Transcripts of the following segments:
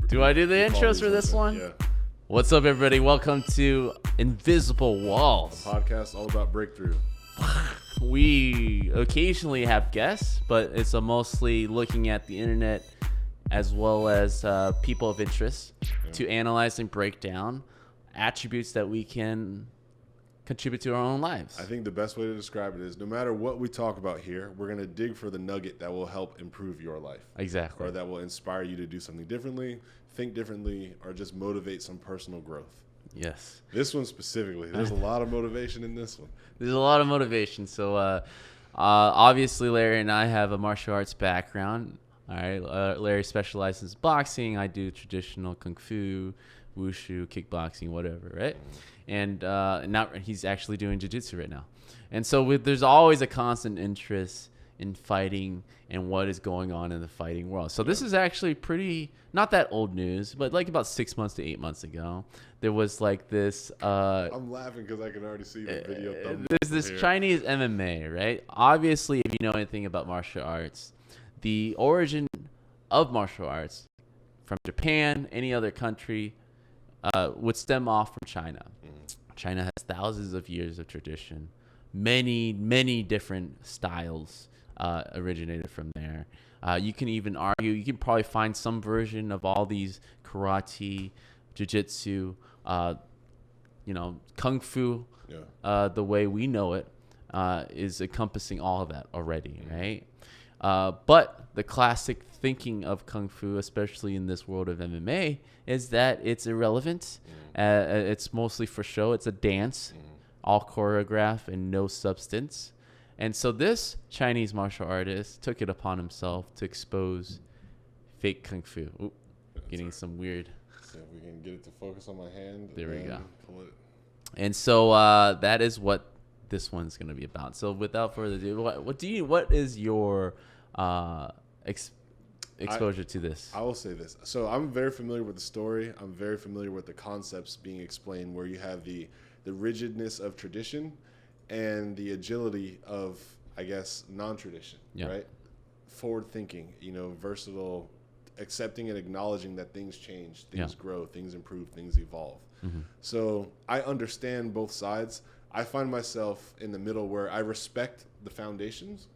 Do I do the intros for this one? Yeah. What's up, everybody? Welcome to Invisible Walls. A podcast all about breakthrough. We occasionally have guests, but it's mostly looking at the internet as well as people of interest to analyze and break down attributes that we can contribute to our own lives. I think the best way to describe it is no matter what we talk about here, we're going to dig for the nugget that will help improve your life. Exactly. Or that will inspire you to do something differently, think differently, or just motivate some personal growth. Yes. This one specifically, there's a lot of motivation in this one. There's a lot of motivation. So obviously Larry and I have a martial arts background. All right. Larry specializes in boxing. I do traditional kung fu, wushu, kickboxing, whatever, right? And now he's actually doing jiu-jitsu right now. And so there's always a constant interest in fighting and what is going on in the fighting world. So this is actually pretty, not that old news, but like about 6 months to 8 months ago, there was like this. I'm laughing because I can already see the video thumbnail. There's this Chinese MMA, right? Obviously, if you know anything about martial arts, the origin of martial arts from Japan, any other country, would stem off from China. China has thousands of years of tradition. Many different styles originated from there. You can even argue, you can probably find some version of all these karate, jiu-jitsu, kung fu, the way we know it, is encompassing all of that already, right? But the classic thinking of kung fu, especially in this world of MMA, is that it's irrelevant. It's mostly for show. It's a dance, all choreographed and no substance. And so this Chinese martial artist took it upon himself to expose fake kung fu. Ooh, getting some weird. See if we can get it to focus on my hand. There we go. Pull it. And so that is what this one's going to be about. So without further ado, what is your exposure to this? I will say this. So I'm very familiar with the story. I'm very familiar with the concepts being explained, where you have the rigidness of tradition and the agility of, I guess, non-tradition, right? Forward thinking, versatile, accepting and acknowledging that things change, things grow, things improve, things evolve. So I understand both sides. I find myself in the middle where I respect the foundations,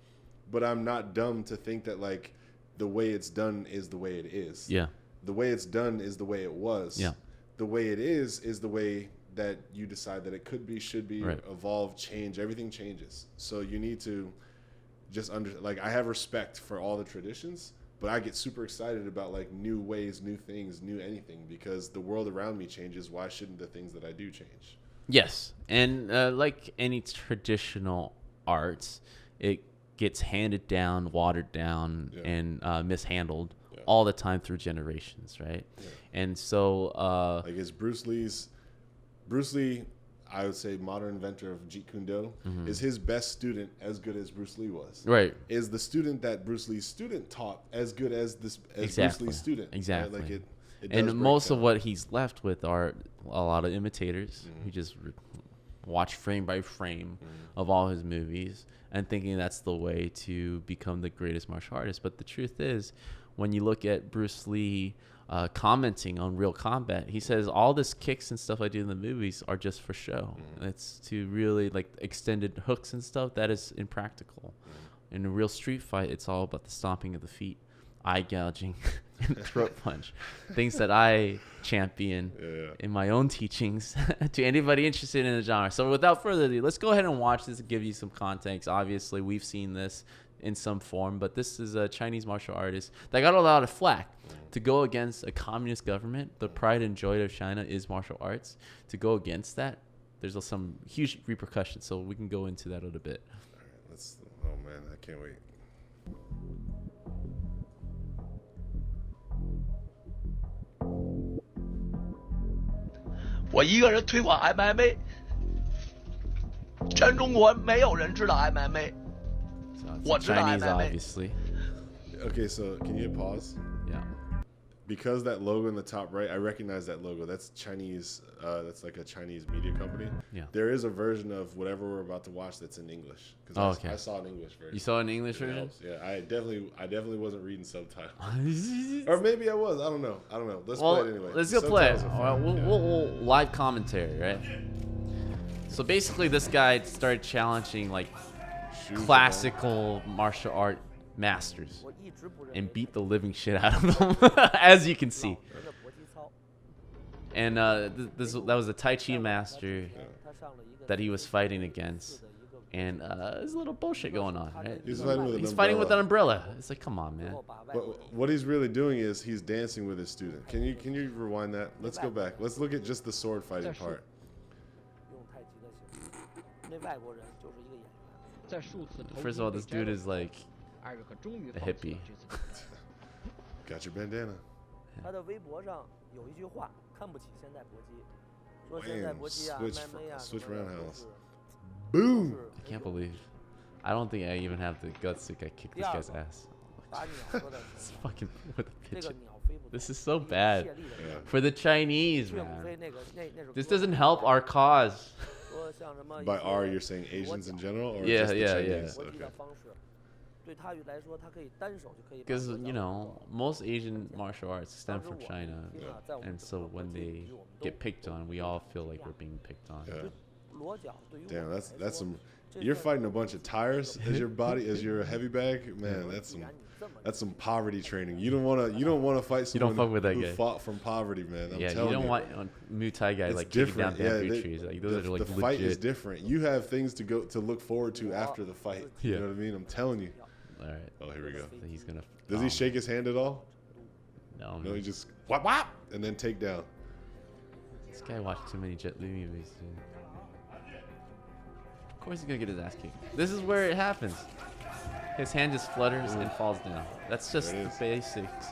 but I'm not dumb to think that like the way it's done is the way it is. Yeah. The way it's done is the way it was. Yeah. The way it is the way that you decide that it could be, should be, evolve, change. Everything changes. So you need to just I have respect for all the traditions, but I get super excited about like new ways, new things, new anything, because the world around me changes. Why shouldn't the things that I do change? Yes. And like any traditional arts, it gets handed down, watered down, and mishandled all the time through generations, right? Yeah. And so like is Bruce Lee, I would say modern inventor of Jeet Kune Do, is his best student as good as Bruce Lee was? Right. Is the student that Bruce Lee's student taught as good as Bruce Lee's student? Exactly. Right? Like and most of what he's left with are a lot of imitators who just watch frame by frame of all his movies and thinking that's the way to become the greatest martial artist. But the truth is, when you look at Bruce Lee commenting on Real Combat, he says all this kicks and stuff I do in the movies are just for show. It's to really like extended hooks and stuff that is impractical. In a real street fight, it's all about the stomping of the feet, eye gouging, and throat punch. Things that I champion in my own teachings to anybody interested in the genre. So without further ado, let's go ahead and watch this and give you some context. Obviously, we've seen this in some form, but this is a Chinese martial artist that got a lot of flack to go against a communist government. The pride and joy of China is martial arts. To go against that, there's some huge repercussions. So we can go into that a little bit. All right, oh man, I can't wait. 我一个人推广 MMA， 全中国没有人知道 MMA， 我知道 Chinese, MMA。 obviously. Okay, so can you hit pause? Yeah. because that logo in the top right, I recognize that logo. That's Chinese. That's like a Chinese media company. Yeah. There is a version of whatever we're about to watch that's in English. Because I saw an English version. You saw an English version? Yeah, I definitely wasn't reading subtitles. Or maybe I was. I don't know. Let's play it anyway. Let's go play it. We'll live commentary, right? So basically, this guy started challenging like classical martial art masters and beat the living shit out of them, as you can see. And that was a Tai Chi master that he was fighting against. And there's a little bullshit going on, right? He's fighting with an umbrella. It's like, come on, man. But what he's really doing is he's dancing with his student. Can you rewind that? Let's go back. Let's look at just the sword fighting part. First of all, this dude is like a hippie. Got your bandana. Switch roundhouse. Boom! I can't believe. I don't think I even have the guts to kick this guy's ass. It's fucking with a pitch. This is so bad for the Chinese, man. This doesn't help our cause. By R, you're saying Asians in general, or Yeah. Okay. Because most Asian martial arts stem from China, and so when they get picked on, we all feel like we're being picked on. Yeah. Damn, that's some. You're fighting a bunch of tires as your heavy bag, man. That's some poverty training. You don't want to fight someone who fought from poverty, man. I'm telling you. You don't want a Muay Thai guy like kicking down bamboo trees. Like those are like the legit. fight is different. You have things to look forward to after the fight. You know what I mean? I'm telling you. All right. Oh, here we go. So he's gonna. Does he shake his hand at all? No. No, he just whap whap and then take down. This guy watched too many Jet Li movies, dude. Of course he's gonna get his ass kicked. This is where it happens. His hand just flutters and falls down. That's just the basics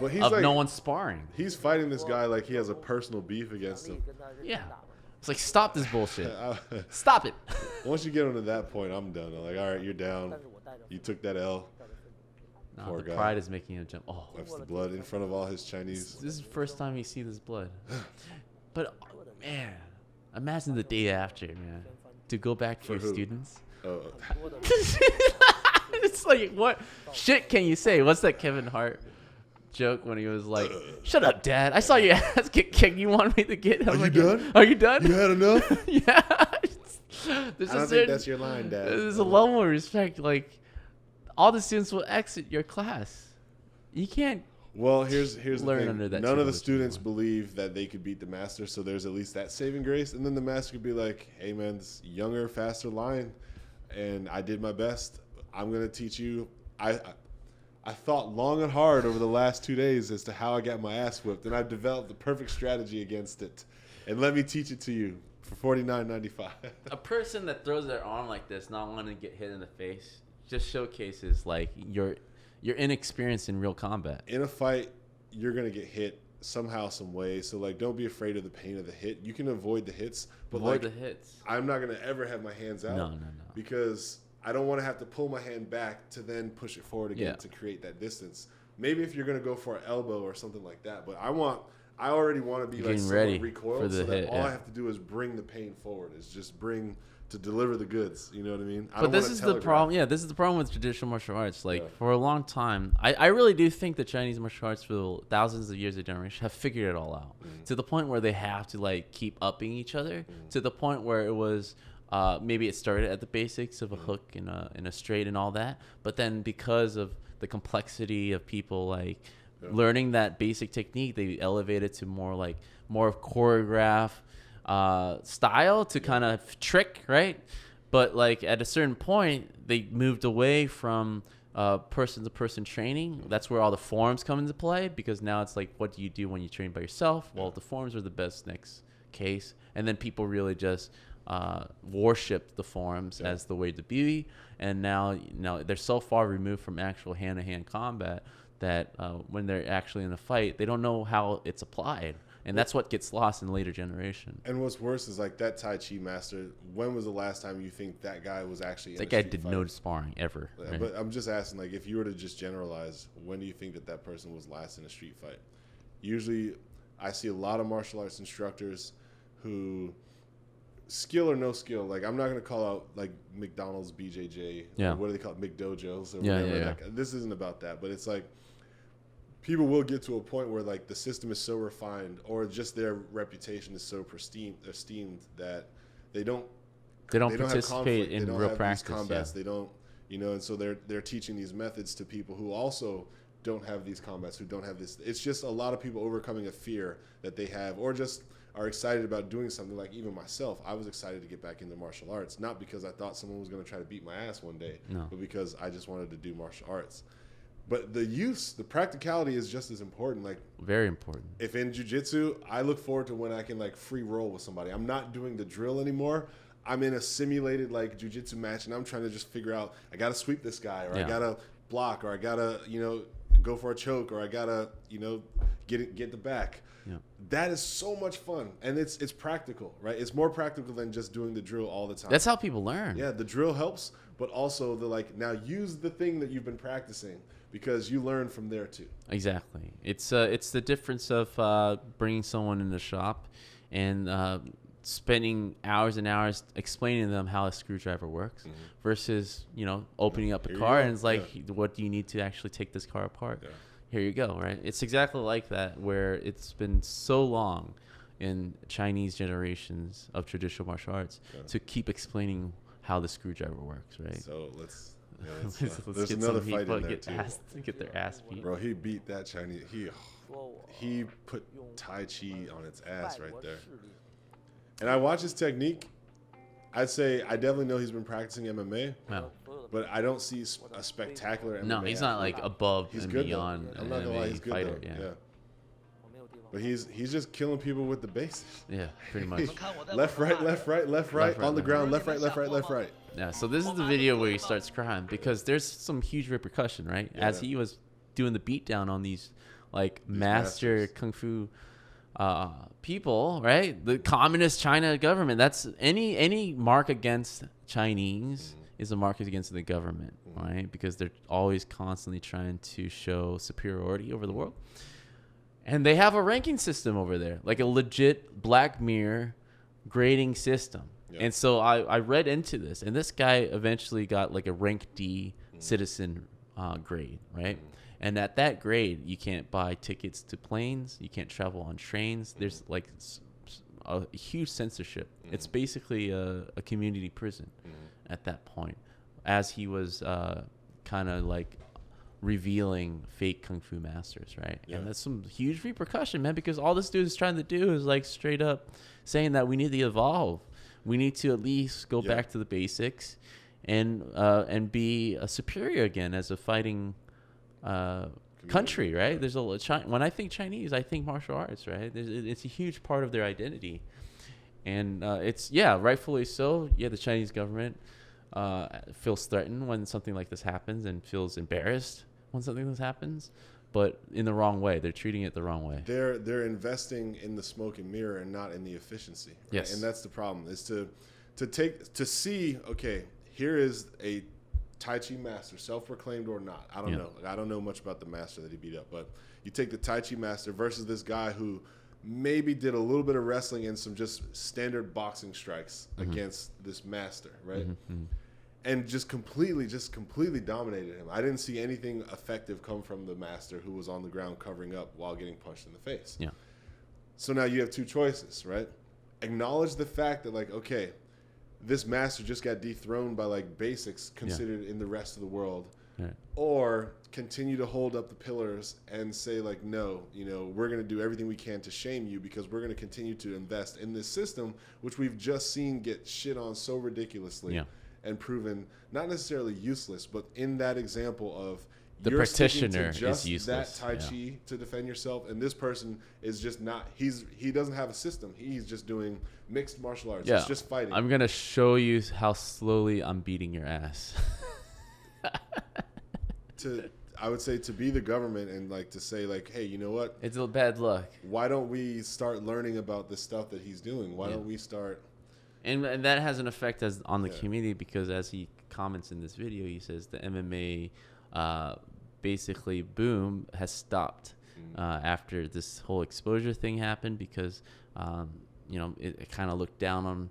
of no one sparring. He's fighting this guy like he has a personal beef against him. Yeah. It's like, stop this bullshit. Stop it. Once you get onto that point, I'm done. I'm like, all right, you're down. You took that L. No, the pride is making him jump. Oh, wipes the blood in front of all his Chinese. This is the first time you see this blood. But, man, imagine the day after, man. To go back to your students. It's like, what shit can you say? What's that Kevin Hart joke when he was like, shut up, Dad. I saw your ass get kicked. You want me to get Are you done? Are you done? You had enough? Yeah. I don't think that's your line, Dad. There's a level of respect. Like, all the students will exit your class. You can't. Well, here's the thing. Under that None of the students believe that they could beat the master, so there's at least that saving grace. And then the master could be like, hey, man, this younger, faster line, and I did my best. I'm going to teach you. I thought long and hard over the last 2 days as to how I got my ass whipped, and I've developed the perfect strategy against it. And let me teach it to you for $49.95. A person that throws their arm like this, not wanting to get hit in the face, just showcases like your inexperience in real combat. In a fight, you're going to get hit somehow, some way. So, like, don't be afraid of the pain of the hit. You can avoid the hits. But avoid the hits. I'm not going to ever have my hands out. No. Because I don't want to have to pull my hand back to then push it forward again to create that distance. Maybe if you're going to go for an elbow or something like that. But I already want to be like somewhat recoiled so that all I have to do is bring the pain forward. Is just to deliver the goods. You know what I mean? But this is the problem. Yeah, this is the problem with traditional martial arts. Like, for a long time, I really do think the Chinese martial arts for thousands of years of generation have figured it all out to the point where they have to like keep upping each other to the point where it was maybe it started at the basics of a hook and a straight and all that, but then because of the complexity of people like learning that basic technique, they elevated to more of choreograph style to kind of trick, right? But like at a certain point, they moved away from person-to-person training. That's where all the forms come into play, because now it's like, what do you do when you train by yourself? Well, the forms are the best next case, and then people really just worshipped the forms as the way to be, and now they're so far removed from actual hand-to-hand combat that when they're actually in a fight, they don't know how it's applied. And that's what gets lost in later generation. And what's worse is like that Tai Chi master. When was the last time you think that guy was actually? That guy did no sparring ever. Yeah, right? But I'm just asking, like, if you were to just generalize, when do you think that that person was last in a street fight? Usually, I see a lot of martial arts instructors who, skill or no skill, like I'm not gonna call out like McDonald's, BJJ, or what do they call it, McDojos or whatever. Like, this isn't about that, but it's like people will get to a point where like the system is so refined, or just their reputation is so esteemed that they don't participate in real practice. Combats. They don't, and so they're teaching these methods to people who also don't have these combats, who don't have this. It's just a lot of people overcoming a fear that they have, or just are excited about doing something. Like even myself, I was excited to get back into martial arts, not because I thought someone was going to try to beat my ass one day, but because I just wanted to do martial arts. But the practicality is just as important. Like very important. If in jiu-jitsu, I look forward to when I can like free roll with somebody. I'm not doing the drill anymore. I'm in a simulated like jiu-jitsu match, and I'm trying to just figure out, I got to sweep this guy, or I got to block, or I got to, go for a choke, or I got to, get the back. Yeah. That is so much fun, and it's practical, right? It's more practical than just doing the drill all the time. That's how people learn. Yeah, the drill helps, but also now use the thing that you've been practicing, because you learn from there too. Exactly. It's the difference of bringing someone in the shop and spending hours and hours explaining to them how a screwdriver works versus, opening up a car and it's like, what do you need to actually take this car apart? Yeah. Here you go, right? It's exactly like that, where it's been so long in Chinese generations of traditional martial arts to keep explaining how the screwdriver works, right? So let's there's get another fight in there get their ass beat. Bro, he beat that Chinese. He put Tai Chi on its ass right there. And I watch his technique. I'd say I definitely know he's been practicing MMA, but I don't see a spectacular MMA. No, he's not like above and beyond an MMA fighter. Yeah. But he's just killing people with the basics. Yeah, pretty much. Left, right, on the ground, left, right. Yeah, so this is the video where he starts crying because there's some huge repercussion, right? Yeah. As he was doing the beatdown on these master masters. Kung Fu people, right? The communist China government. That's any mark against Chinese is a mark against the government, right? Because they're always constantly trying to show superiority over the world. And they have a ranking system over there, like a legit Black Mirror grading system. Yep. And so I read into this, and this guy eventually got like a rank D citizen grade, right? And at that grade, you can't buy tickets to planes, you can't travel on trains. There's like a huge censorship. It's basically a community prison at that point, as he was kind of like revealing fake Kung Fu masters, right? Yeah. And that's some huge repercussion, man, because all this dude is trying to do is like straight up saying that we need to evolve. We need to at least go back to the basics and be a superior again as a fighting country, right? There's when I think Chinese, I think martial arts, right? It's a huge part of their identity. And it's, rightfully so. Yeah, the Chinese government feels threatened when something like this happens and feels embarrassed when something like this happens, but in the wrong way. They're treating it the wrong way. They're investing in the smoke and mirror and not in the efficiency. Right? Yes. And that's the problem, is to see, okay, here is a Tai Chi master, self-proclaimed or not. I don't know. I don't know much about the master that he beat up, but you take the Tai Chi master versus this guy who maybe did a little bit of wrestling and some just standard boxing strikes against this master, right? And just completely dominated him. I didn't see anything effective come from the master, who was on the ground covering up while getting punched in the face. Yeah. So now you have two choices, right? Acknowledge the fact that, like, okay, this master just got dethroned by like basics considered in the rest of the world, or continue to hold up the pillars and say like, no, we're going to do everything we can to shame you, because we're going to continue to invest in this system, which we've just seen get shit on so ridiculously and proven not necessarily useless, but in that example of the practitioner is useless. That Tai Chi to defend yourself, and this person is just not. He doesn't have a system. He's just doing mixed martial arts. It's just fighting. I'm gonna show you how slowly I'm beating your ass. I would say to be the government and like to say like, hey, you know what? It's a bad luck. Why don't we start learning about the stuff that he's doing? Why don't we start? And that has an effect on the community because as he comments in this video, he says the MMA basically boom has stopped after this whole exposure thing happened because it kind of looked down on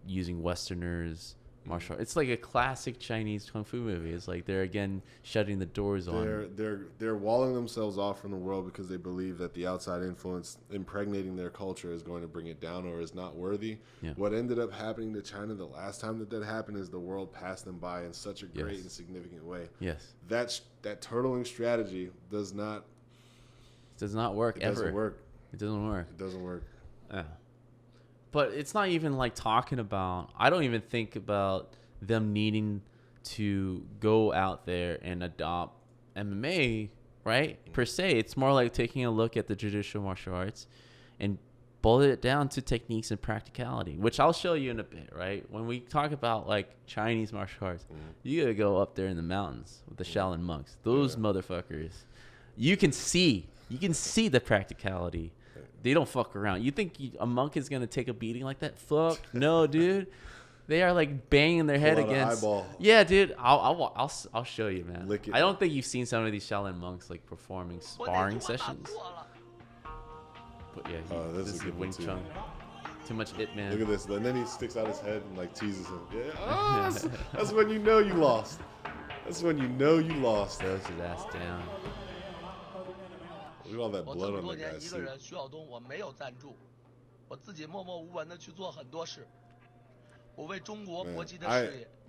using Westerners. Martial. It's like a classic Chinese kung fu movie. It's like they're again shutting the doors on. They're walling themselves off from the world because they believe that the outside influence impregnating their culture is going to bring it down or is not worthy. Yeah. What ended up happening to China the last time that happened is the world passed them by in such a great and significant way. Yes. That turtling strategy does not work ever. Doesn't work. It doesn't work. It doesn't work. Yeah. But it's not even like talking about, I don't even think about them needing to go out there and adopt MMA, right? Per se, it's more like taking a look at the traditional martial arts and boil it down to techniques and practicality, which I'll show you in a bit, right? When we talk about like Chinese martial arts, you gotta go up there in the mountains with the Shaolin monks. Those motherfuckers, you can see the practicality. They don't fuck around. You think a monk is gonna take a beating like that? Fuck no, dude. They are like banging their head against. Eyeball. Yeah, dude. I'll show you, man. Lick it. I don't think you've seen some of these Shaolin monks like performing sparring sessions. But yeah, this is Wing Chun. Too much it, man. Look at this. And then he sticks out his head and like teases him. Yeah, that's when you know you lost. That's when you know you lost. Throws his ass down. Look at all that blood on that guy's suit.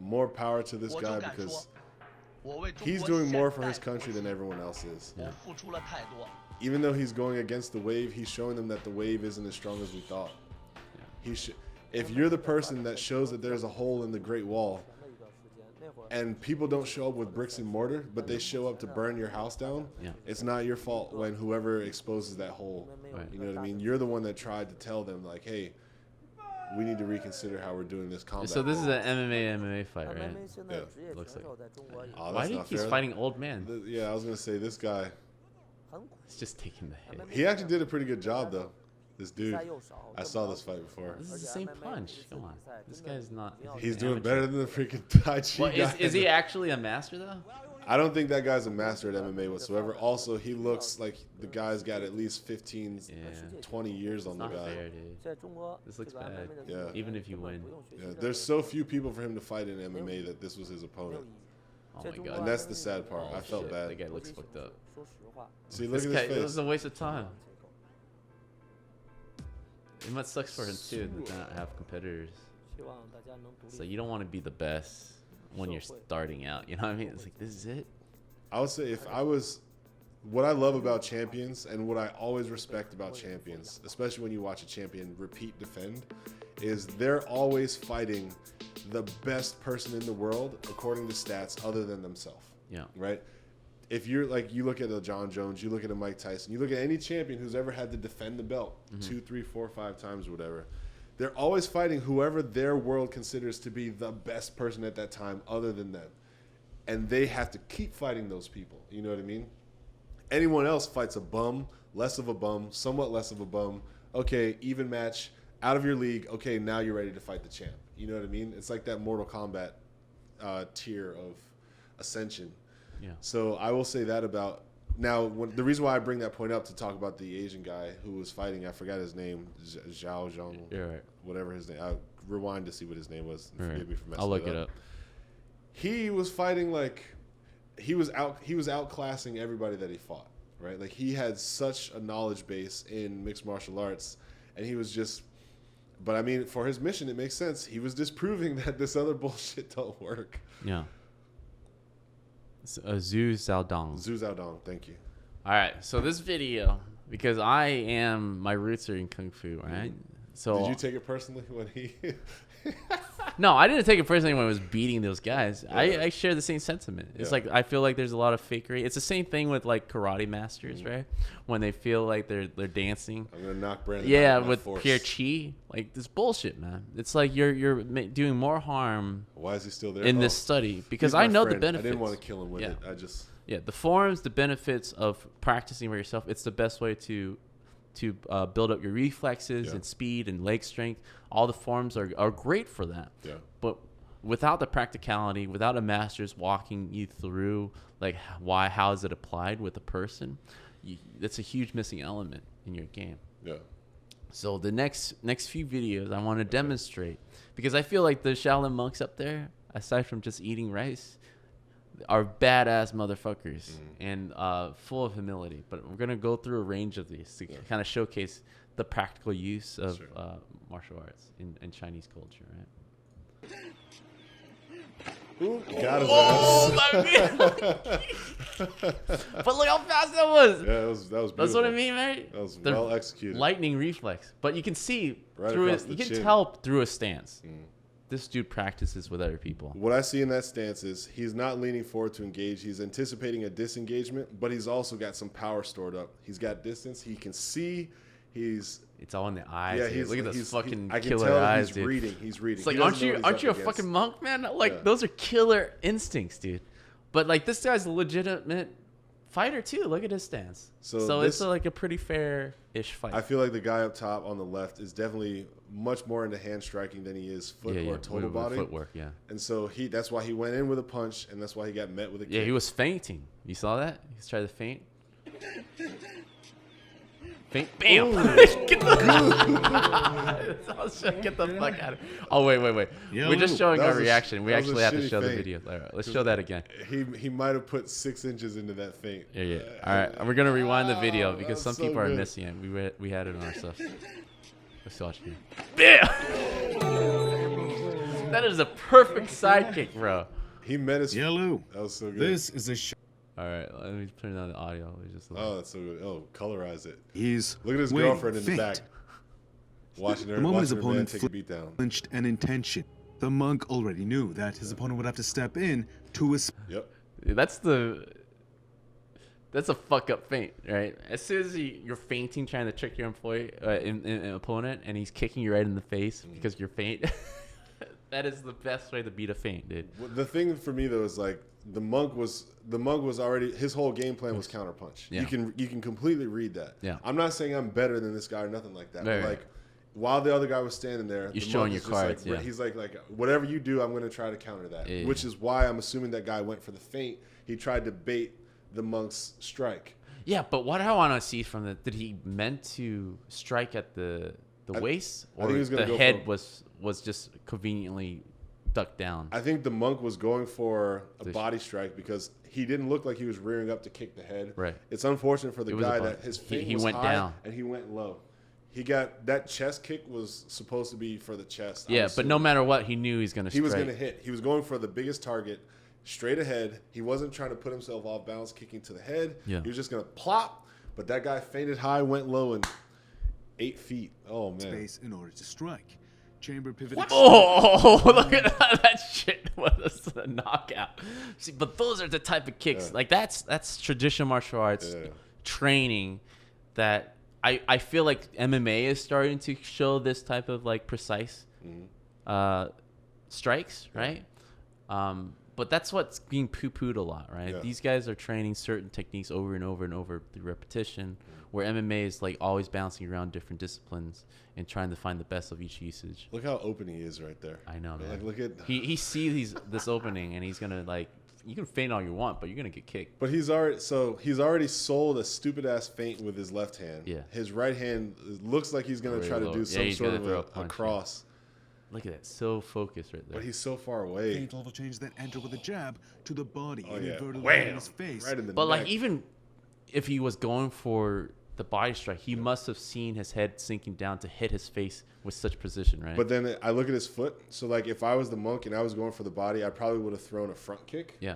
More power to this guy because he's doing more for his country than everyone else is. Yeah. Even though he's going against the wave, he's showing them that the wave isn't as strong as we thought. Yeah. If you're the person that shows that there's a hole in the Great Wall, and people don't show up with bricks and mortar, but they show up to burn your house down, it's not your fault when whoever exposes that hole. Right. You know what I mean? You're the one that tried to tell them, like, hey, we need to reconsider how we're doing this combat. So this is an MMA fight, right? Yeah. Looks like. Oh, why do you keep fighting old man? Yeah, I was going to say, this guy. He's just taking the hit. He actually did a pretty good job, though. This dude, I saw this fight before. This is the same punch. Come on. This guy's not. He's doing better than the freaking Tai Chi guy. Is he actually a master, though? I don't think that guy's a master at MMA whatsoever. Also, he looks like the guy's got at least 15, 20 years on the guy. Fair, dude. This looks bad. Yeah. Even if you win. Yeah. There's so few people for him to fight in MMA that this was his opponent. Oh my god. And that's the sad part. I felt bad. That guy looks fucked up. See, look at his face. This is a waste of time. It much sucks for him too to not have competitors. So you don't want to be the best when you're starting out. You know what I mean? It's like, this is it. I would say what I love about champions and what I always respect about champions, especially when you watch a champion repeat defend, is they're always fighting the best person in the world according to stats other than themselves. Yeah. Right? If you're like, you look at a John Jones, you look at a Mike Tyson, you look at any champion who's ever had to defend the belt 2, 3, 4, 5 times or whatever, they're always fighting whoever their world considers to be the best person at that time other than them. And they have to keep fighting those people. You know what I mean? Anyone else fights a bum, less of a bum, somewhat less of a bum. Okay, even match, out of your league. Okay, now you're ready to fight the champ. You know what I mean? It's like that Mortal Kombat tier of ascension. Yeah. So I will say that about now. The reason why I bring that point up to talk about the Asian guy who was fighting, I forgot his name, Zhao Zhang, right. Whatever his name. I'll rewind to see what his name was. Forgive me for messing I'll look it up. He was fighting like he was outclassing everybody that he fought. Right, like he had such a knowledge base in mixed martial arts, and he was just. But I mean, for his mission, it makes sense. He was disproving that this other bullshit don't work. Yeah. Zhu Xiaodong. Zhu Xiaodong, thank you. All right, so this video, because my roots are in Kung Fu, right? So did you take it personally when he... No, I didn't take it personally when I was beating those guys. Yeah. I share the same sentiment. It's like I feel like there's a lot of fakery. It's the same thing with like karate masters, right? When they feel like they're dancing. I'm gonna knock Brandon. Yeah, with pure chi, like this bullshit, man. It's like you're doing more harm. Why is he still there? In this study? Because I know the benefits. I didn't want to kill him with it. I just. Yeah, the forms, the benefits of practicing by yourself. It's the best way to build up your reflexes and speed and leg strength. All the forms are great for that. Yeah. But without the practicality, without a master's walking you through like how is it applied with a person, that's a huge missing element in your game. Yeah. So the next few videos I want to demonstrate, because I feel like the Shaolin monks up there, aside from just eating rice, are badass motherfuckers and full of humility. But we're gonna go through a range of these to kind of showcase the practical use of martial arts in Chinese culture, right? Ooh, got his Oh ass. my god! But look how fast that was. Yeah, that was beautiful. That's what I mean, right? That was The well executed. Lightning reflex, but you can see Right through across it. the You can chin. tell through a stance. This dude practices with other people. What I see in that stance is he's not leaning forward to engage. He's anticipating a disengagement, but he's also got some power stored up. He's got distance. He can see. It's all in the eyes. Yeah, Dude. Look at those fucking I can killer tell that eyes, he's dude. reading. He's reading. It's like, He doesn't know what aren't he's you a up fucking against. monk, man? Like, Yeah. those are killer instincts, dude. But like, this guy's a legitimate fighter too. Look at his stance. So it's like a pretty fair-ish fight. I feel like the guy up top on the left is definitely much more into hand striking than he is foot or total body. Footwork, yeah. And so that's why he went in with a punch, and that's why he got met with a kick. Yeah, he was feinting. You saw that? He's trying to feint. Feint. Bam! Get the fuck out of here. Oh, wait. We're just showing That our was a reaction. We that was actually a have to shitty show the feint. video. All right, let's show that again. He might have put 6 inches into that feint. Yeah. All right, and we're going to rewind the video because that's some so people are good. missing it. We had it on our stuff. Let's watch it. Bam! That is a perfect sidekick, bro. He met his. Yellow. That was so good. This is a shot. All right, let me turn down the audio. Oh, that's so good. Oh, colorize it. He's Look at his waiting, girlfriend in the back, feint. watching her. The moment his watching her man opponent take a beat down. flinched an intention. The monk already knew that his opponent would have to step in to his. Yep. That's a fuck up feint, right? As soon as you're feinting, trying to trick your opponent, and he's kicking you right in the face because you're feint. That is the best way to beat a feint, dude. The thing for me though is like the monk was already, his whole game plan was counterpunch. Yeah. You can completely read that. Yeah. I'm not saying I'm better than this guy or nothing like that. Right, but right. like while the other guy was standing there, You're the showing monk your is just cards, Like, yeah. He's like whatever you do, I'm going to try to counter that. Yeah. Which is why I'm assuming that guy went for the feint. He tried to bait the monk's strike. Yeah, but what I want to see from did he meant to strike at the waist, I or think he was gonna the go head for- was just conveniently ducked down? I think the monk was going for a body strike because he didn't look like he was rearing up to kick the head. Right. It's unfortunate for the It was a guy body. that his feint He was went high down. and he went low. He got that chest kick was supposed to be for the chest. Yeah, but no matter what, he knew he was going to strike. He was going to hit. He was going for the biggest target, straight ahead. He wasn't trying to put himself off balance, kicking to the head. Yeah. He was just going to plop. But that guy feinted high, went low, and 8 feet. Oh man. Space in order to strike. Chamber pivot. Oh, look at that shit was a knockout. See, but those are the type of kicks. Yeah. Like that's traditional martial arts Yeah. training that I feel like MMA is starting to show this type of like precise strikes, right? But that's what's being poo-pooed a lot, right? Yeah. These guys are training certain techniques over and over and over through repetition, where MMA is like always bouncing around different disciplines and trying to find the best of each usage. Look how open he is right there. I know, man. Like, look at. He sees this opening and he's gonna like, you can feint all you want, but you're gonna get kicked. But he's already sold a stupid ass feint with his left hand. Yeah. His right hand looks like he's gonna Really try to low. do Yeah, some he's sort gonna of throw a a punch, yeah. cross. Look at that, so focused right there. But he's so far away. Feint level change, then enter with a jab to the body Oh and yeah. inverted in Wham! his face. Right in the But neck. like, even if he was going for the body strike, he must have seen his head sinking down to hit his face with such precision, right? But then I look at his foot. So like, if I was the monk and I was going for the body, I probably would have thrown a front kick. yeah.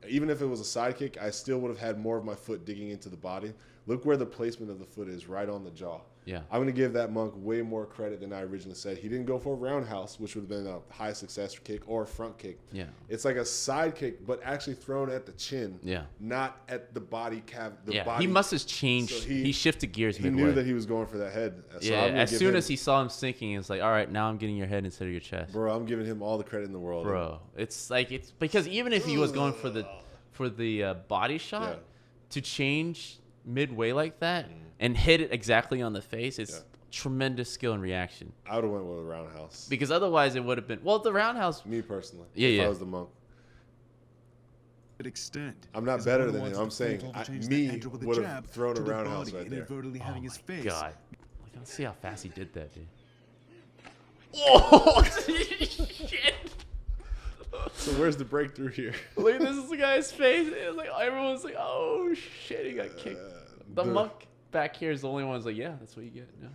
Even if it was a side kick, I still would have had more of my foot digging into the body. Look where the placement of the foot is, right on the jaw. Yeah. I'm going to give that monk way more credit than I originally said. He didn't go for a roundhouse, which would have been a high success kick, or a front kick. Yeah. It's like a side kick, but actually thrown at the chin. Yeah. Not at the body cavity. Yeah, he must have changed. So he shifted gears He midway. knew that he was going for that head. So yeah, I'm gonna as give soon him- as he saw him sinking, it's like, all right, now I'm getting your head instead of your chest. Bro, I'm giving him all the credit in the world. Bro, it's like, it's because even if he was going for for the body shot Yeah. to change midway like that and hit it exactly on the face. It's Yeah. tremendous skill and reaction. I would have went with a roundhouse. Because otherwise it would have been the roundhouse. Me personally. Yeah, if yeah. I was the monk. Extent. I'm not His better opponent than him. wanted I'm to saying feint all the I, change me to enter with a would have jab thrown a to the roundhouse body, right there. inadvertently having his face. God. Let's see how fast he did that, dude. Oh, shit. So where's the breakthrough here? Look at this guy's face. It's like everyone's like, oh shit, he got kicked. The monk back here is the only one who's like, yeah, that's what you get. No.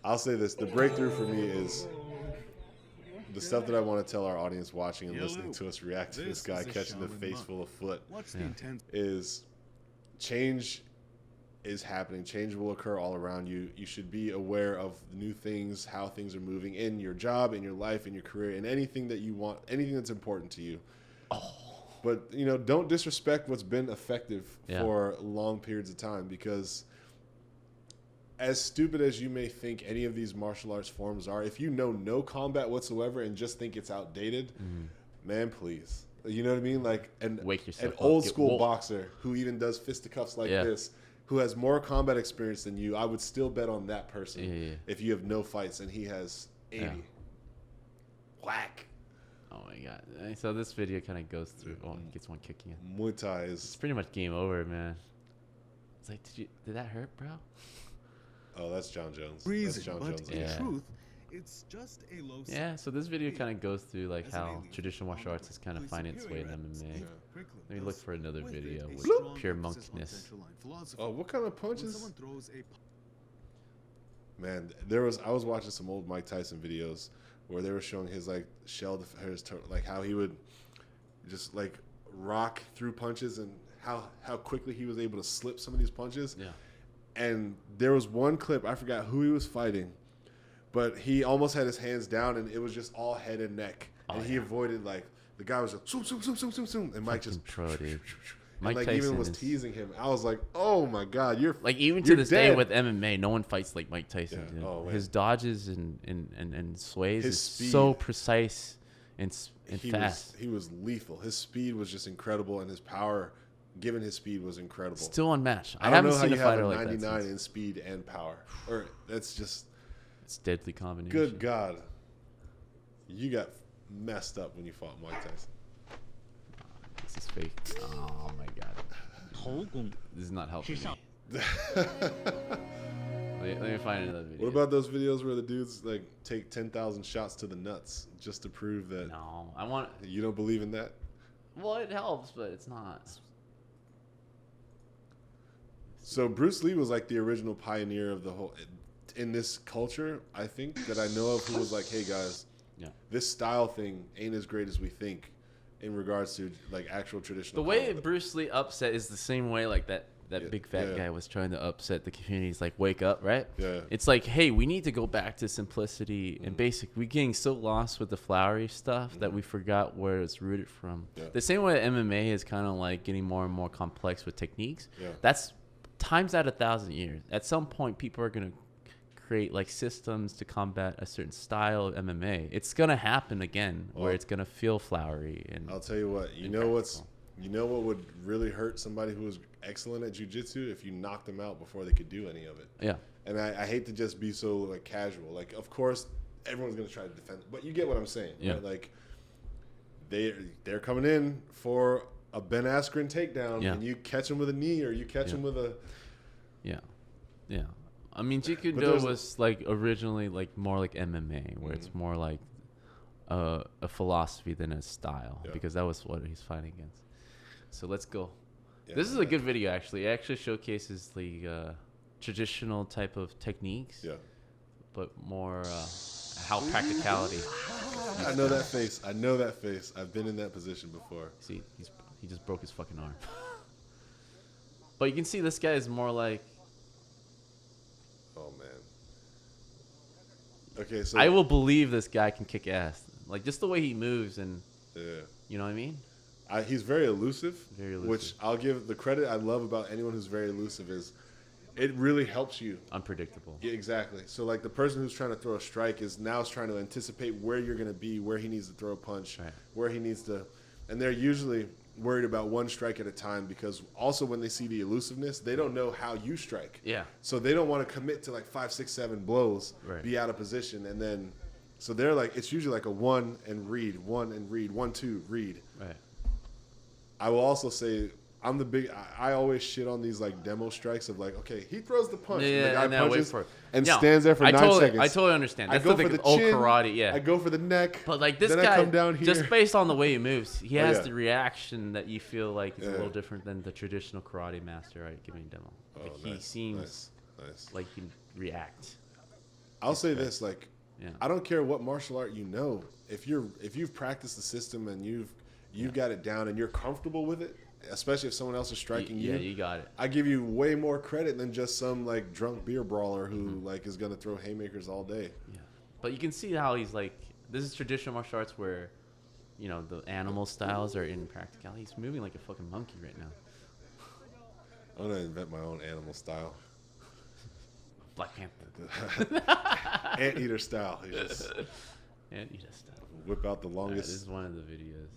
I'll say this: the breakthrough for me is the stuff that I want to tell our audience watching and listening to us react to this This guy is a catching the Shaolin face monk. full of foot Watch the Yeah. intense. is change is happening. Change will occur all around you. You should be aware of new things, how things are moving in your job, in your life, in your career, in anything that you want, anything that's important to you. But, you know, don't disrespect what's been effective Yeah. for long periods of time, because as stupid as you may think any of these martial arts forms are, if you know no combat whatsoever and just think it's outdated, man, please. You know what I mean? Like Wake yourself an up. old Get school woke. boxer who even does fisticuffs like Yeah. this, who has more combat experience than you, I would still bet on that person Yeah. if you have no fights and he has 80. Yeah. Whack. Oh my god. So this video kind of goes through. Oh, he gets one kick in. Muay Thai It's is... pretty much game over, man. It's like, did that hurt, bro? Oh, that's John Jones. That's Reason, John but Jones. in Yeah. truth, it's just a low. Yeah. So this video kind of goes through like As an how alien, traditional martial arts is kind of finding its way in MMA. Let me look for another video with pure monkness. Oh, what kind of When punches? someone throws a Man, I was watching some old Mike Tyson videos where they were showing his like like how he would just like rock through punches and how quickly he was able to slip some of these punches. Yeah. And there was one clip, I forgot who he was fighting, but he almost had his hands down and it was just all head and neck. And he avoided, like, the guy was like, zoom, zoom, zoom, zoom, zoom, zoom. And Mike just, Pro, dude. and Mike like, Tyson even was is- teasing him. I was like, oh my God, you're Like even to you're this dead. day with MMA, no one fights like Mike Tyson. Yeah. Dude. Oh, man. His dodges and sways His is speed. so precise and he fast. he was lethal. His speed was just incredible, and his power, given his speed, was incredible. Still unmatched. I don't haven't know how seen a you have fighter a like 99 that. Since. in speed and power. Or that's just It's deadly combination. good God. You got messed up when you fought Mike Tyson. This is fake. Oh my god. This is not helping me. Let me find another video. What about those videos where the dudes like take 10,000 shots to the nuts just to prove that No, I want. you don't believe in that? Well, it helps, but it's not. So Bruce Lee was like the original pioneer of the whole in this culture, I think, that I know of, who was like, hey guys, Yeah. this style thing ain't as great as we think in regards to like actual traditional The way combat. Bruce Lee upset is the same way like that Yeah, big fat yeah. guy was trying to upset the community. He's like, wake up, right? Yeah. It's like, hey, we need to go back to simplicity and basic. We're getting so lost with the flowery stuff that we forgot where it's rooted from. Yeah. The same way MMA is kind of like getting more and more complex with techniques. Yeah. That's times out 1,000 years. At some point, people are going to create like systems to combat a certain style of MMA. It's going to happen again where Well, it's going to feel flowery. And I'll tell you what, you and know practical. you know what would really hurt somebody who was excellent at jiu-jitsu if you knocked them out before they could do any of it. yeah. And I hate to just be so like casual. Like, of course, everyone's gonna try to defend, but you get what I'm saying, Yeah. right? Like, they're coming in for a Ben Askren takedown, Yeah. and you catch them with a knee or you catch them with a. Yeah, yeah. I mean, Jeet Kune But Do there's- was like originally like more like MMA, where it's more like a philosophy than a style, Yeah. because that was what he's fighting against. So let's go. Yeah, This is a good video, actually. It actually showcases the traditional type of techniques, Yeah. but more how practicality. I know that face. I know that face. I've been in that position before. See, he just broke his fucking arm. But you can see this guy is more like, Oh man. Okay, so I will believe this guy can kick ass. Like just the way he moves, and Yeah. you know what I mean. He's very elusive, Very elusive. which I'll give the credit I love about anyone who's very elusive is it really helps you. Unpredictable. Yeah, exactly. So like the person who's trying to throw a strike is now trying to anticipate where you're going to be, where he needs to throw a punch, Right. where he needs to, and they're usually worried about one strike at a time, because also when they see the elusiveness, they don't know how you strike. Yeah. So they don't want to commit to like 5, 6, 7 blows, Right. be out of position, and then so they're like, it's usually like a 1 and read, 1 and read, 1, 2 read. Right. I will also say I always shit on these like demo strikes of like, okay, he throws the punch, and the guy punches and stands there for 9 seconds. I totally understand. That's I go the for the old chin, karate, yeah. I go for the neck, But like this then guy, I come down here. just based on the way he moves, he has yeah. the reaction that you feel like is a Yeah. little different than the traditional karate master, right? Giving a demo. Like he nice, seems nice. like he can react. I'll say this, like, Yeah. I don't care what martial art you know. If you've practiced the system and you've got it down and you're comfortable with it, especially if someone else is striking you. Yeah, you got it. I give you way more credit than just some like drunk beer brawler who like is gonna throw haymakers all day. Yeah, but you can see how he's like. This is traditional martial arts where, you know, the animal styles are in practicality. He's moving like a fucking monkey right now. I'm gonna invent my own animal style. Black Panther. Anteater style. You just And you just whip out the All right, longest. this is one of the videos.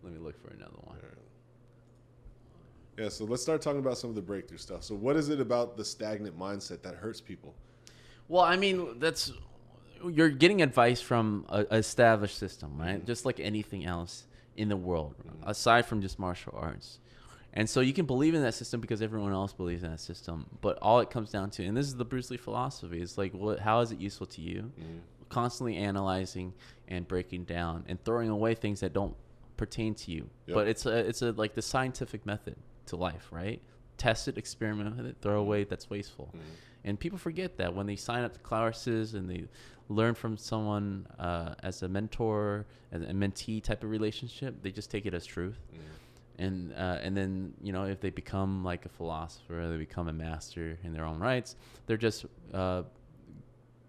Let me look for another one. Yeah, so let's start talking about some of the breakthrough stuff. So what is it about the stagnant mindset that hurts people? Well, I mean, you're getting advice from an established system, right? Just like anything else in the world, aside from just martial arts. And so you can believe in that system because everyone else believes in that system. But all it comes down to, and this is the Bruce Lee philosophy, is like, how is it useful to you? Constantly analyzing and breaking down and throwing away things that don't pertain to you. Yep. But it's a like the scientific method to life, right? Test it, experiment with it, throw away that's wasteful. And people forget that when they sign up to classes and they learn from someone as a mentor, as a mentee type of relationship, they just take it as truth. And then, you know, if they become like a philosopher, they become a master in their own rights, they're just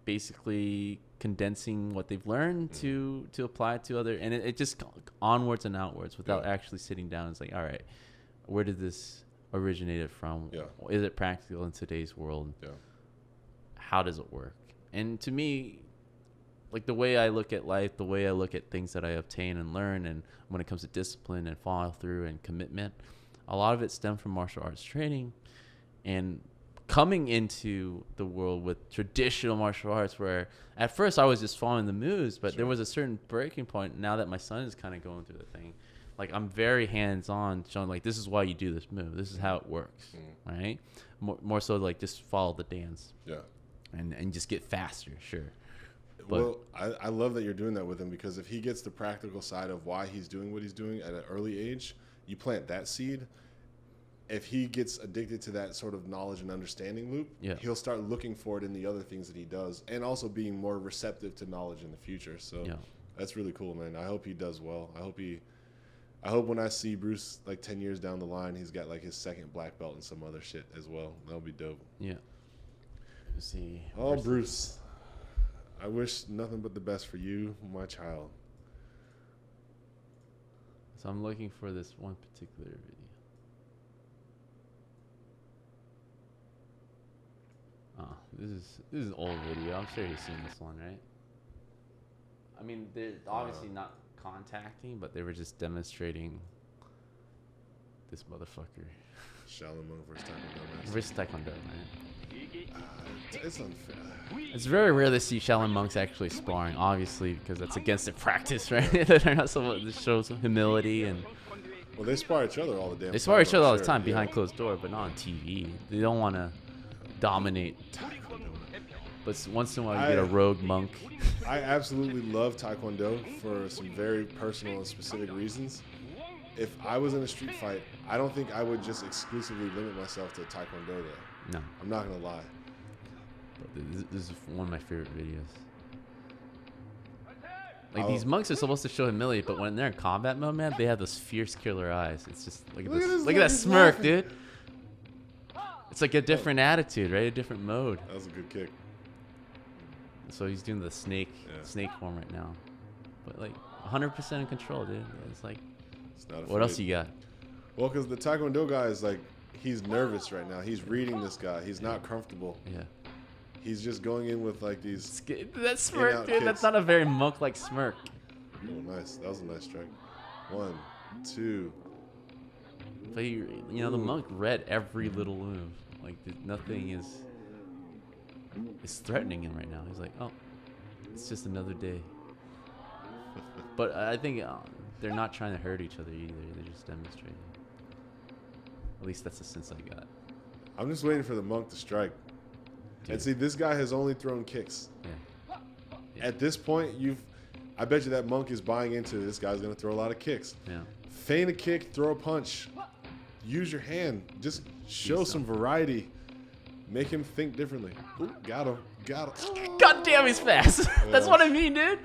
basically condensing what they've learned to apply it to other, and it just onwards and outwards without actually sitting down. It's like, all right, where did this originated from? Yeah. Is it practical in today's world? Yeah. How does it work? And to me, like the way I look at life, the way I look at things that I obtain and learn, and when it comes to discipline and follow through and commitment, a lot of it stemmed from martial arts training and coming into the world with traditional martial arts, where at first I was just following the moves, but there was a certain breaking point. Now that my son is kind of going through the thing, like I'm very hands-on, showing like, this is why you do this move. This is how it works, right? More so like just follow the dance. Yeah. And just get faster, sure. But, Well, I love that you're doing that with him, because if he gets the practical side of why he's doing what he's doing at an early age, you plant that seed. If he gets addicted to that sort of knowledge and understanding loop, he'll start looking for it in the other things that he does, and also being more receptive to knowledge in the future. So that's really cool, man. I hope he does well. I hope when I see Bruce like 10 years down the line, he's got like his second black belt and some other shit as well. That'll be dope. Yeah. Let's see. Oh, Bruce. I wish nothing but the best for you, my child. So I'm looking for this one particular video. Oh, this is an old video. I'm sure you've seen this one, right? I mean, they're obviously not contacting, but they were just demonstrating this motherfucker. Shaolin Monk Versus Taekwondo, man. It's unfair. It's very rare to see Shaolin monks actually sparring, obviously, because that's against their practice, right? They're not so. This shows humility and. Well, they spar each other all the damn time. They spar each other all the time yeah. behind closed door, but not on TV. They don't want to dominate. But once in a while, you get a rogue monk. I absolutely love Taekwondo for some very personal and specific reasons. If I was in a street fight, I don't think I would just exclusively limit myself to Taekwondo, though. No. I'm not going to lie. But this is one of my favorite videos. Like, these monks are supposed to show humility, but when they're in combat mode, man, they have those fierce killer eyes. It's just, look at that smirk, laughing. dude. It's like a different attitude, right? A different mode. That was a good kick. So he's doing the snake form right now. But, like, 100% in control, dude. It's like, It's not what else you got? Well, because the Taekwondo guy is like, he's nervous right now. He's reading this guy. He's not comfortable. Yeah. He's just going in with like these. That smirk, dude, kicks. that's not a very monk-like smirk. Oh, nice. That was a nice strike. 1, 2, But he, the monk read every little move. Like nothing is threatening him right now. He's like, oh, it's just another day. But I think they're not trying to hurt each other either. They're just demonstrating. At least that's the sense I got. I'm just waiting for the monk to strike. Dude. And see, this guy has only thrown kicks. Yeah. At this point, I bet you that monk is buying into this guy's going to throw a lot of kicks. Yeah. Feign a kick, throw a punch. Use your hand. Just show some variety. Make him think differently. Ooh, got him. God damn, he's fast. That's what I mean, dude.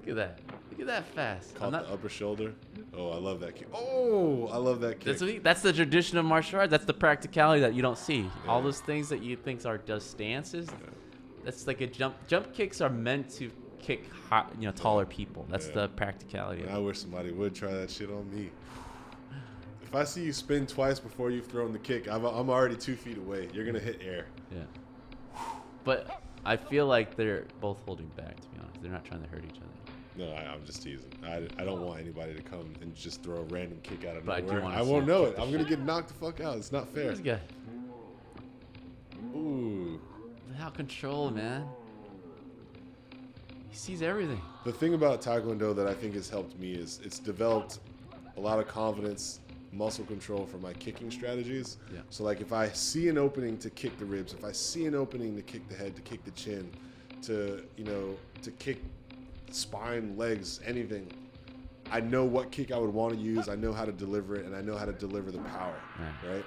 Look at that. Look at that fast. Caught the upper shoulder. Oh, I love that kick. Oh, I love that kick. That's the tradition of martial arts. That's the practicality that you don't see. Yeah. All those things that you think are just stances. Yeah. That's like a jump. Jump kicks are meant to kick taller people. That's the practicality. Man, I wish somebody would try that shit on me. If I see you spin twice before you've thrown the kick, I'm already 2 feet away. You're gonna hit air. Yeah. But I feel like they're both holding back. To be honest, they're not trying to hurt each other. No, I'm just teasing. I don't want anybody to come and just throw a random kick out of but nowhere. I won't know it. I'm gonna get knocked the fuck out. It's not fair. This guy. Ooh. How control, man. He sees everything. The thing about Taekwondo that I think has helped me is it's developed a lot of confidence, muscle control for my kicking strategies. Yeah. So like if I see an opening to kick the ribs, if I see an opening to kick the head, to kick the chin, to kick spine, legs, anything, I know what kick I would want to use. I know how to deliver it, and I know how to deliver the power. Right?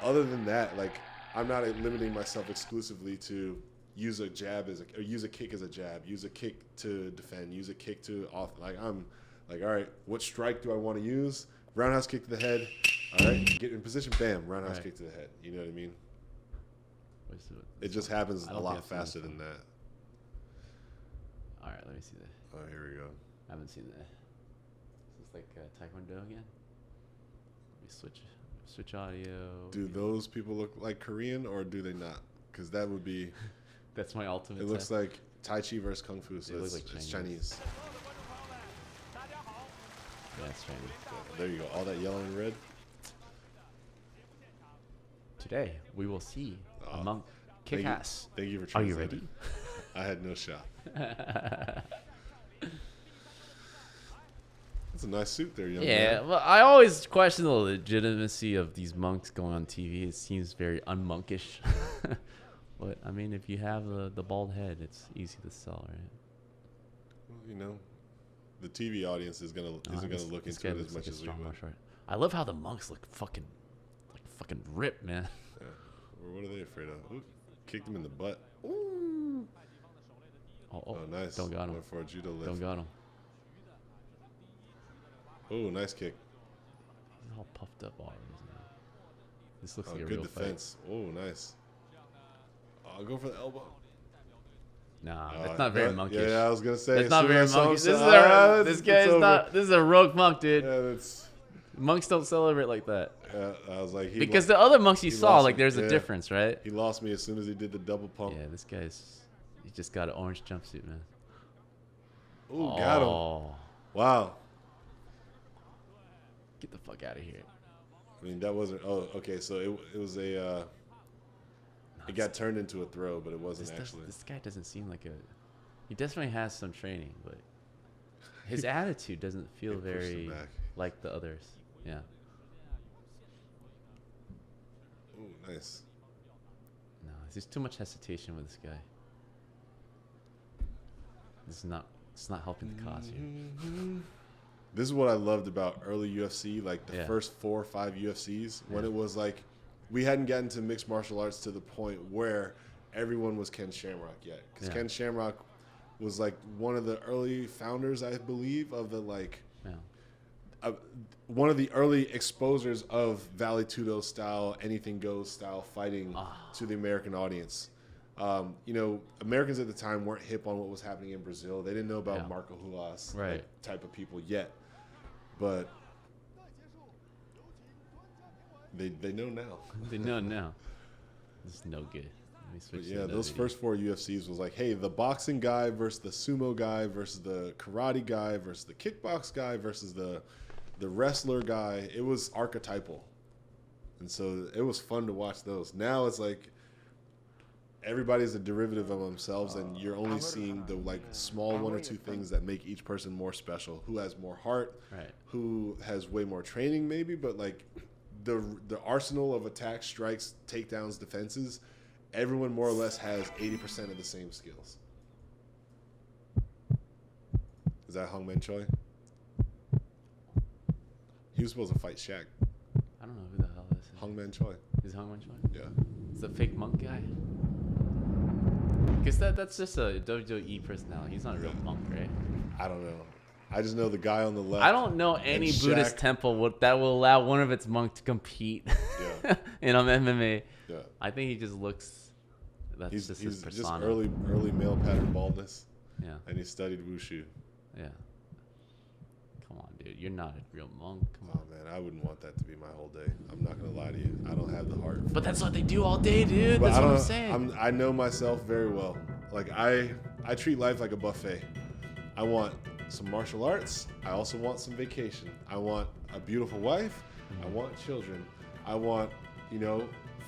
Other than that, like I'm not limiting myself exclusively to use a jab or use a kick as a jab, use a kick to defend, use a kick to off. Like I'm like, all right, what strike do I want to use? Roundhouse kick to the head. All right, get in position, bam, roundhouse kick to the head. You know what I mean? It just happens a lot faster than that. All right, let me see that. Oh, here we go. I haven't seen that. Is this like Taekwondo again? Let me switch audio. Do those people look like Korean or do they not? Because that would be. That's my ultimate. It looks like Tai Chi versus Kung Fu, so it's Chinese. Yeah, it's Chinese. Yeah, there you go. All that yellow and red. Today we will see a monk kick ass. Thank you for translating. Are you ready? I had no shot. That's a nice suit there, young man. Yeah, well, I always question the legitimacy of these monks going on TV. It seems very unmonkish. But I mean, if you have the bald head, it's easy to sell, right? Well, the TV audience isn't gonna look into it as much as we would. I love how the monks look fucking ripped, man. Yeah. Or what are they afraid of? Ooh, kicked him in the butt. Ooh. Oh, nice. Don't got him. Went for a judo lift. Don't got him. Oh, nice kick. He's all puffed up already. This looks like a good real defense. Fight. Oh, nice. I'll go for the elbow. Nah, that's not very monkish. Yeah, I was gonna say that's not very monkish. This is a rogue monk, dude. Yeah, monks don't celebrate like that. Yeah, I was like, because the other monks you saw, like, there's a difference, right? He lost me as soon as he did the double pump. Yeah, this guy's, he just got an orange jumpsuit, man. Ooh, got him. Wow. Get the fuck out of here. I mean, that wasn't. Oh, okay. So it was a. It got turned into a throw, but it wasn't actually. This guy doesn't seem like a. He definitely has some training, but his attitude doesn't feel very like the others. Yeah. Ooh, nice. No, there's too much hesitation with this guy. It's not helping the cause here. This is what I loved about early UFC, like the first 4 or 5 UFCs, when it was like we hadn't gotten to mixed martial arts to the point where everyone was Ken Shamrock yet. Because Ken Shamrock was like one of the early founders, I believe, of the one of the early exposers of Vale Tudo style, anything goes style fighting to the American audience. Americans at the time weren't hip on what was happening in Brazil. They didn't know about Marco Ruas type of people yet. But they know now. They know now. This is no good. Those first 4 UFCs was like, hey, the boxing guy versus the sumo guy versus the karate guy versus the kickbox guy versus the the wrestler guy, it was archetypal. And so it was fun to watch those. Now it's like everybody's a derivative of themselves, and you're only seeing the like small one or two things that make each person more special. Who has more heart, Right. who has way more training maybe, but like the arsenal of attacks, strikes, takedowns, defenses, everyone more or less has 80% of the same skills. Is that Hong Man Choi? He was supposed to fight Shaq. I don't know who the hell this is. Hong Man Choi. Is Hong Man Choi? Yeah. It's the fake monk guy. Because that's just a WWE personality. He's not a real monk, right? I don't know. I just know the guy on the left. I don't know any and Buddhist Shaq. temple that will allow one of its monks to compete Yeah. in MMA. Yeah. I think he just looks. That's He's just his just persona. early male pattern baldness, Yeah, and he studied wushu. yeah. Come on, dude. You're not a real monk. Come Oh on. man, I wouldn't want that to be my whole day. I'm not gonna lie to you. I don't have the heart. But that's what they do all day, dude. But That's I what I'm don't- saying. I know myself very well. Like I treat life like a buffet. I want some martial arts. I also want some vacation. I want a beautiful wife. I want children. I want,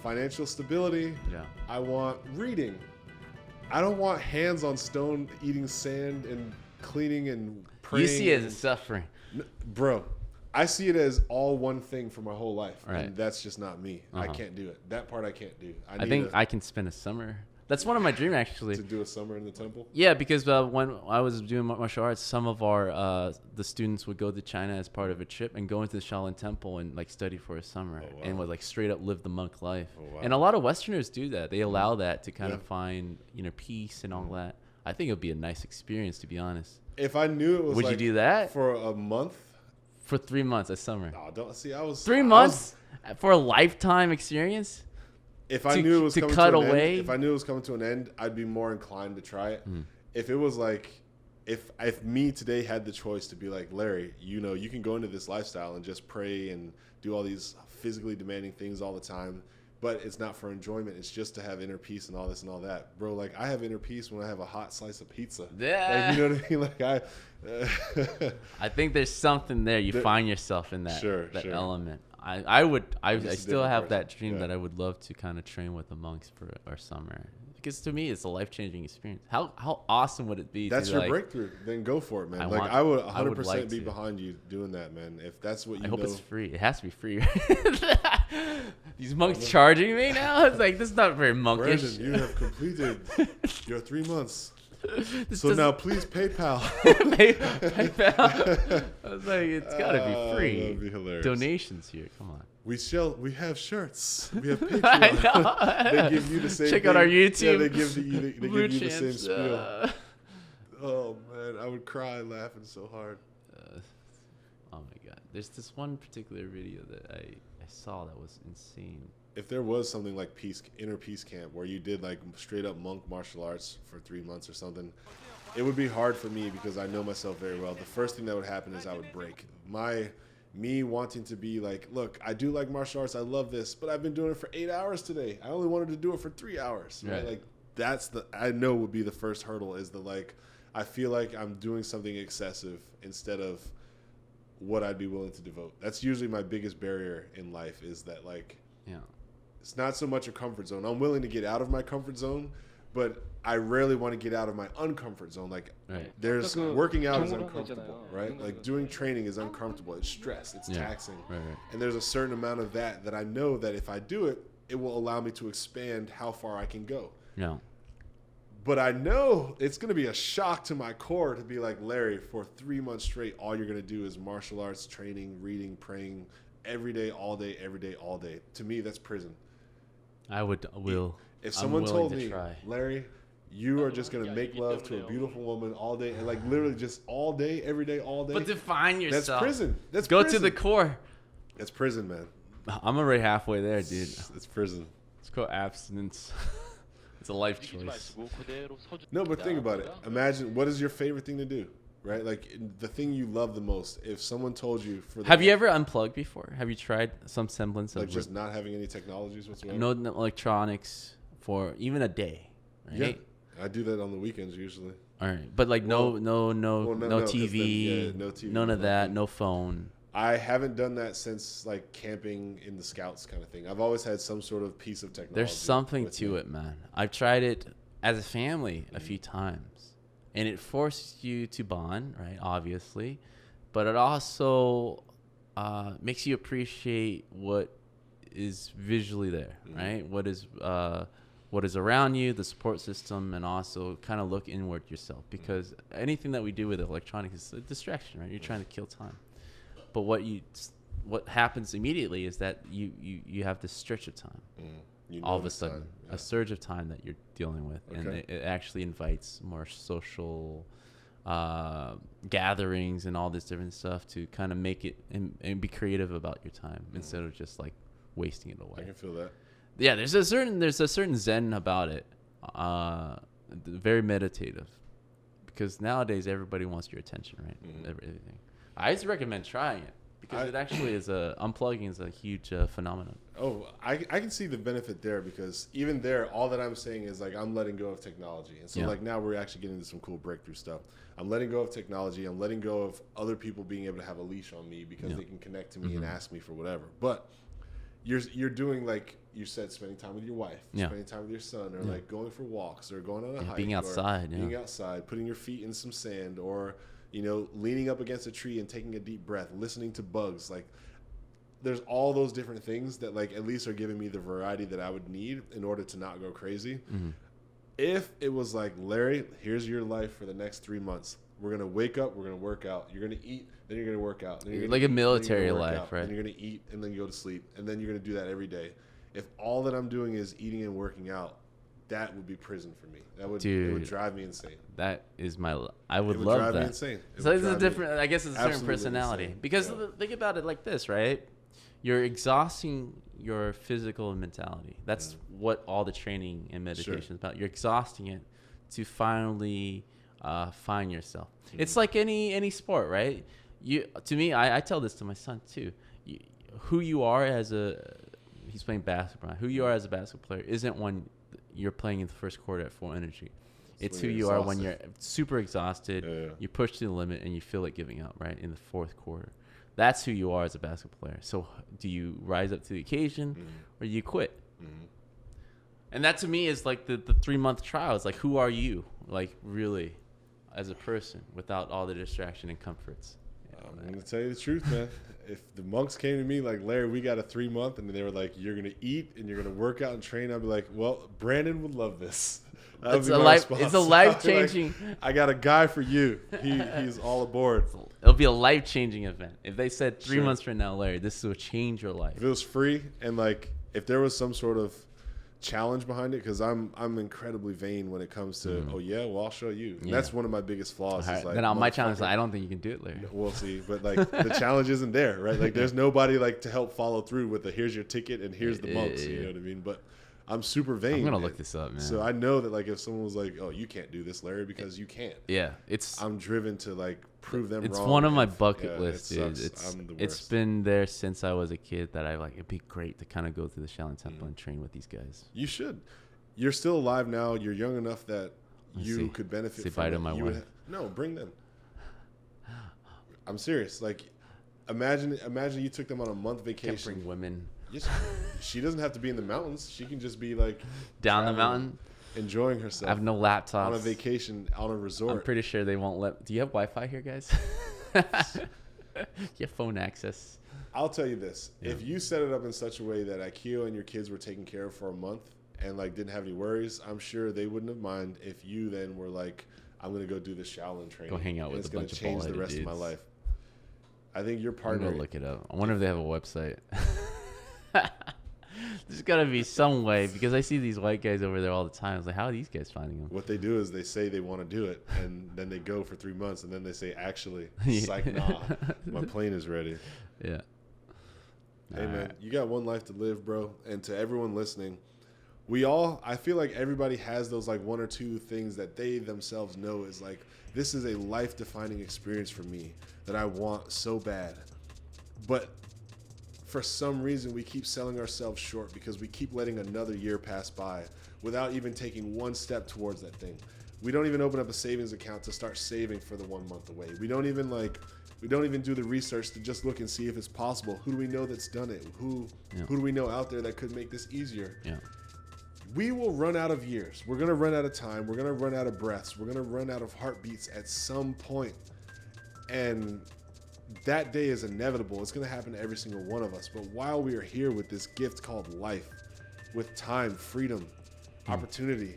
financial stability. Yeah. I want reading. I don't want hands on stone eating sand and cleaning and praying. You see it and- as suffering. Bro, I see it as all one thing for my whole life. Right. And that's just not me. I Uh-huh. can't do it. That part I can't do. I think I can spend a summer. That's one of my dreams, actually. to do a summer in the temple. Yeah, because when I was doing martial arts, some of our the students would go to China as part of a trip and go into the Shaolin Temple and like study for a summer Oh, wow. and would like straight up live the monk life. Oh, wow. And a lot of Westerners do that. They allow that to kind of Yeah. find inner peace and all that. I think it would be a nice experience, to be honest. If I knew it was Would you like do that? for a month, For 3 months a summer. no, don't see. I was 3 I was- months for a lifetime experience. If I to- knew it was to coming cut to an away? end, if I knew it was coming to an end, I'd be more inclined to try it. Mm. If it was like, if me today had the choice to be like, Larry, you can go into this lifestyle and just pray and do all these physically demanding things all the time, but it's not for enjoyment. It's just to have inner peace and all this and all that, bro. Like I have inner peace when I have a hot slice of pizza. Yeah. Like, you know what I mean? Like I think there's something there. You There- find yourself in that Sure, that sure. element. I Just a still different have person. that dream Yeah. that I would love to kind of train with the monks for our summer, because to me it's a life changing experience. How awesome would it be? That's to, your like, breakthrough. Then go for it, man. I Like want- I would I would 100% like be to. behind you doing that, man. If that's what you I hope know. it's free. It has to be free. These monks charging me now? It's like this is not very monkish. Brandon, you have completed your 3 months. This So doesn't- now please PayPal. PayPal. I was like, it's gotta be free. That'd be hilarious. Donations here. Come on. We have shirts. We have I Patreon. know. They give you the same. Check out our thing. YouTube. Yeah, they give you Blue the same Champs, spiel. Oh man, I would cry laughing so hard. oh my god. There's this one particular video that I saw that was insane. If there was something like inner peace camp where you did like straight up monk martial arts for 3 months or something, it would be hard for me because I know myself very well. The first thing that would happen is I would break. Me wanting to be like, look, I do like martial arts, I love this, but I've been doing it for 8 hours today. I only wanted to do it for 3 hours. Right? Right. Like that's I know would be the first hurdle is the like, I feel like I'm doing something excessive instead of what I'd be willing to devote. That's usually my biggest barrier in life is that like, Yeah. it's not so much a comfort zone. I'm willing to get out of my comfort zone, but I rarely want to get out of my uncomfort zone. Like Right. there's working out is uncomfortable, right? Like doing training is uncomfortable. It's stress. It's Yeah. taxing. Right. And there's a certain amount of that I know that if I do it, it will allow me to expand how far I can go. Yeah. But I know it's going to be a shock to my core to be like, Larry, for 3 months straight, all you're going to do is martial arts, training, reading, praying, every day, all day, every day, all day. To me, that's prison. If someone told me, try. Larry, you are just going to make love to a beautiful woman all day, and like literally just all day, every day, all day. But define yourself. That's prison. That's Go prison. to the core. That's prison, man. I'm already halfway there, dude. It's prison. It's called abstinence. It's a life choice. No, but think about it. Imagine, what is your favorite thing to do, right? Like the thing you love the most. If someone told you for the Have you ever unplugged before? Have you tried some semblance of like just not having any technologies whatsoever? no electronics for even a day? Right? Yeah, I do that on the weekends usually. All right, but like no no, 'cause TV, then, yeah, no TV, none of no that, phone. no phone. I haven't done that since like camping in the Scouts kind of thing. I've always had some sort of piece of technology. There's something to it, man. I've tried it as a family a few times, and it forces you to bond, right? Obviously, but it also makes you appreciate what is visually there, right? What is around you, the support system, and also kind of look inward yourself, because anything that we do with electronics is a distraction, right? You're trying to kill time. But what happens immediately is that you have this stretch of time, all of a sudden, a surge of time that you're dealing with, and it actually invites more social gatherings and all this different stuff to kind of make it and be creative about your time instead of just like wasting it away. I can feel that. Yeah, there's a certain zen about it, very meditative, because nowadays everybody wants your attention, right? Everything. I just recommend trying it because it actually is unplugging is a huge phenomenon. Oh, I can see the benefit there, because even there, all that I'm saying is like I'm letting go of technology, and so like now we're actually getting into some cool breakthrough stuff. I'm letting go of technology. I'm letting go of other people being able to have a leash on me because they can connect to me and ask me for whatever. But you're doing, like you said, spending time with your wife, spending time with your son, or like going for walks, or going on a hike, being outside, being outside, putting your feet in some sand, or leaning up against a tree and taking a deep breath, listening to bugs. Like, there's all those different things that like at least are giving me the variety that I would need in order to not go crazy. If it was like, Larry, here's your life for the next 3 months. We're going to wake up, we're going to work out. You're going to eat, then you're going to work out. Like a military life, right? Then you're going to eat, and then you go to sleep, and then you're going to do that every day. If all that I'm doing is eating and working out, that would be prison for me. It would drive me insane. That is I would love drive that. Me insane. So it's a different, I guess it's a certain personality. Insane. Because think about it like this, right? You're exhausting your physical and mentality. That's what all the training and meditation is about. You're exhausting it to finally find yourself. It's like any sport, right? To me, I tell this to my son too. Who you are he's playing basketball. Who you are as a basketball player isn't when you're playing in the first quarter at full energy. It's who you are when you're super exhausted, you push to the limit, and you feel like giving up, right, in the fourth quarter. That's who you are as a basketball player. So do you rise up to the occasion, or do you quit? And that to me is like the 3-month trial. It's like, who are you, like, really, as a person, without all the distraction and comforts? I'm going to tell you the truth, man. If the monks came to me like, Larry, we got a 3-month, and they were like, you're going to eat and you're going to work out and train, I'd be like, well, Brandon would love this. It's a life-changing. Like, I got a guy for you. He's all aboard. It'll be a life-changing event. If they said 3 months from now, Larry, this will change your life. If it was free, and like if there was some sort of challenge behind it, because I'm incredibly vain when it comes to I'll show you. And that's one of my biggest flaws. Right. Is like, then my challenge is I don't think you can do it, Larry. We'll see, but like the challenge isn't there, right? Like there's nobody like to help follow through with here's your ticket and here's the monks. You know what I mean? But I'm super vain. I'm gonna look this up, man. So I know that like if someone was like, "Oh, you can't do this, Larry," because you can't. Yeah, I'm driven to like prove them wrong. It's one of my bucket lists, dude. I'm the worst. It's been there since I was a kid that I like. It'd be great to kind of go through the Shaolin Temple and train with these guys. You should. You're still alive now. You're young enough that you could benefit from it. My wife. No, bring them. I'm serious. Like, imagine you took them on a month vacation. Can't bring women. Yes, she doesn't have to be in the mountains. She can just be like down the mountain, enjoying herself. I have no laptops on a vacation on a resort. I'm pretty sure they won't let. Do you have Wi-Fi here, guys? You have phone access. I'll tell you this: if you set it up in such a way that Akio and your kids were taken care of for a month and like didn't have any worries, I'm sure they wouldn't have mind if you then were like, "I'm gonna go do this Shaolin training. Go hang out with a bunch of change the rest of my life." I think your partner. I'm gonna look it up. I wonder if they have a website. There's gotta be some way, because I see these white guys over there all the time. I was like, how are these guys finding them? What they do is they say they want to do it, and then they go for 3 months, and then they say, actually, psych, nah, my plane is ready. Yeah. Hey, man, you got one life to live, bro. And to everyone listening, I feel like everybody has those like 1 or 2 things that they themselves know is like, this is a life-defining experience for me that I want so bad. But for some reason, we keep selling ourselves short because we keep letting another year pass by without even taking one step towards that thing. We don't even open up a savings account to start saving for the 1 month away. We don't even do the research to just look and see if it's possible. Who do we know that's done it? Who do we know out there that could make this easier? Yeah. We will run out of years. We're going to run out of time. We're going to run out of breaths. We're going to run out of heartbeats at some point. And that day is inevitable. It's going to happen to every single one of us. But while we are here with this gift called life, with time, freedom, opportunity,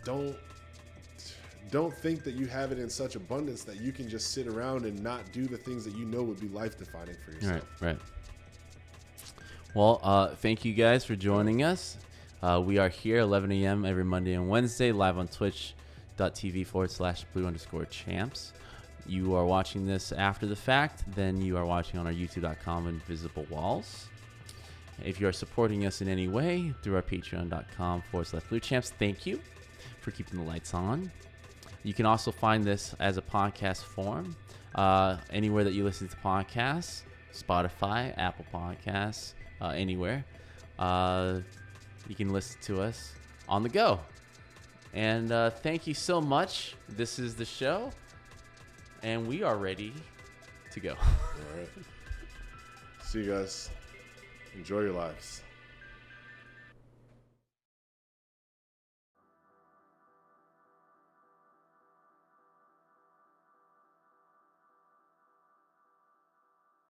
don't think that you have it in such abundance that you can just sit around and not do the things that you know would be life-defining for yourself. Right. Well, thank you guys for joining us. We are here 11 a.m. every Monday and Wednesday, live on twitch.tv/blue_champs. You are watching this after the fact, then you are watching on our youtube.com invisible walls. If you are supporting us in any way through our patreon.com/bluechamps, thank you for keeping the lights on. You can also find this as a podcast form anywhere that you listen to podcasts, Spotify, Apple Podcasts, anywhere. You can listen to us on the go. And thank you so much. This is the show, and we are ready to go. All right. See you guys. Enjoy your lives.